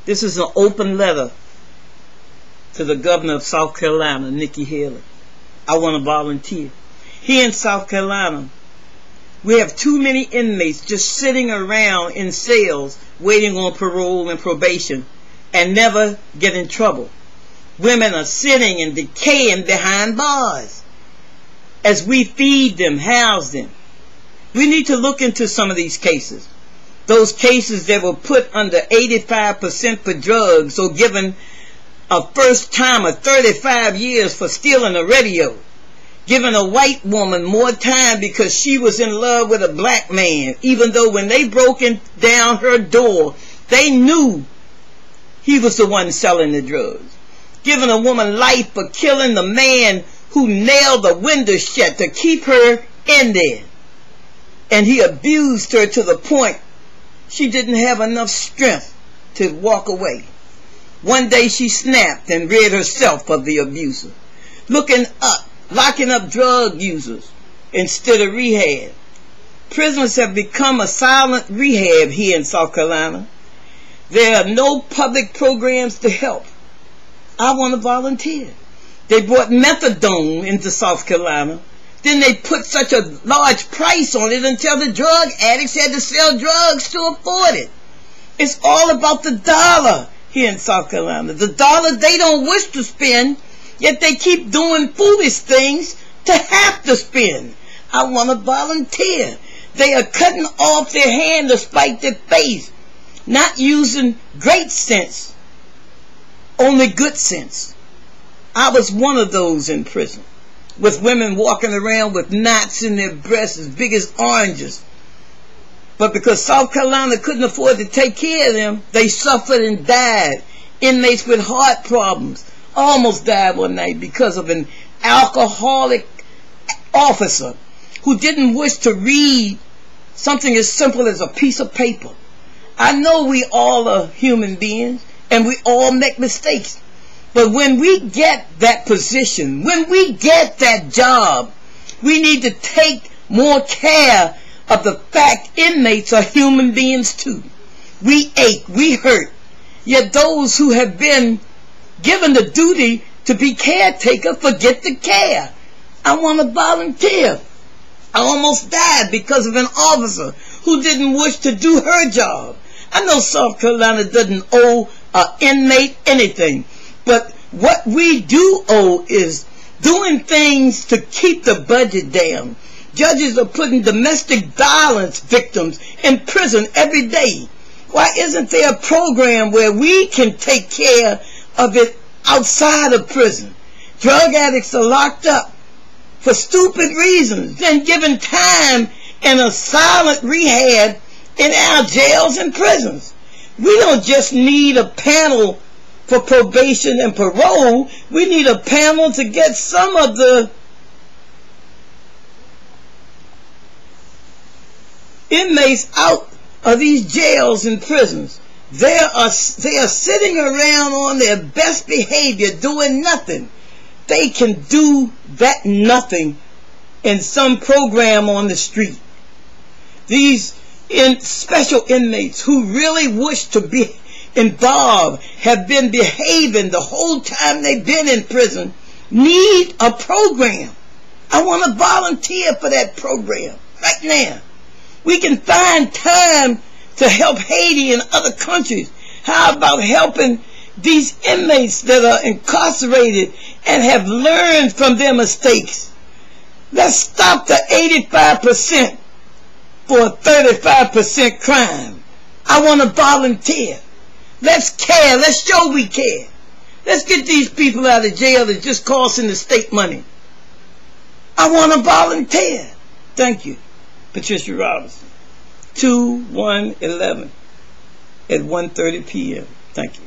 This is an open letter to the governor of South Carolina, Nikki. I want to volunteer. Here in South Carolina, we have too many inmates just sitting around in cells waiting on parole and probation and never get in trouble. Women are sitting and decaying behind bars as we feed them, house them. We need to look into some of these cases. Those cases that were put under 85% for drugs or given a first timer 35 years for stealing a radio. Giving a white woman more time because she was in love with a black man, even though when they broke down her door, they knew he was the one selling the drugs. Giving a woman life for killing the man who nailed the window shut to keep her in there. And he abused her to the point she didn't have enough strength to walk away. One day she snapped and rid herself of the abuser. Looking up, locking up drug users instead of rehab. Prisons have become a silent rehab here in South Carolina. There are no public programs to help. I want to volunteer. They brought methadone into South Carolina. Then they put such a large price on it until the drug addicts had to sell drugs to afford it. It's all about the dollar here in South Carolina. The dollar they don't wish to spend, yet they keep doing foolish things to have to spend. I want to volunteer. They are cutting off their hand to spite their face, not using great sense, only good sense. I was one of those in prison, with women walking around with knots in their breasts as big as oranges. But because South Carolina couldn't afford to take care of them, they suffered and died. Inmates with heart problems almost died one night because of an alcoholic officer who didn't wish to read something as simple as a piece of paper. I know we all are human beings and we all make mistakes. But when we get that position, when we get that job, we need to take more care of the fact inmates are human beings too. We ache, we hurt. Yet those who have been given the duty to be caretaker forget to care. I want to volunteer. I almost died because of an officer who didn't wish to do her job. I know South Carolina doesn't owe an inmate anything, but what we do owe is doing things to keep the budget down. Judges are putting domestic violence victims in prison every day. Why isn't there a program where we can take care of it outside of prison? Drug addicts are locked up for stupid reasons, then given time in a silent rehab in our jails and prisons. We don't just need a panel for probation and parole. We need a panel to get some of the inmates out of these jails and prisons. They are sitting around on their best behavior doing nothing. They can do that nothing in some program on the street. These special inmates who really wish to be involved, have been behaving the whole time they've been in prison, need a program. I want to volunteer for that program right now. We can find time to help Haiti and other countries. How about helping these inmates that are incarcerated and have learned from their mistakes? Let's stop the 85% for a 35% crime. I want to volunteer. Let's care. Let's show we care. Let's get these people out of jail that just costing the state money. I want to volunteer. Thank you. Patricia Robinson. 2/1/11 at 1:30 p.m. Thank you.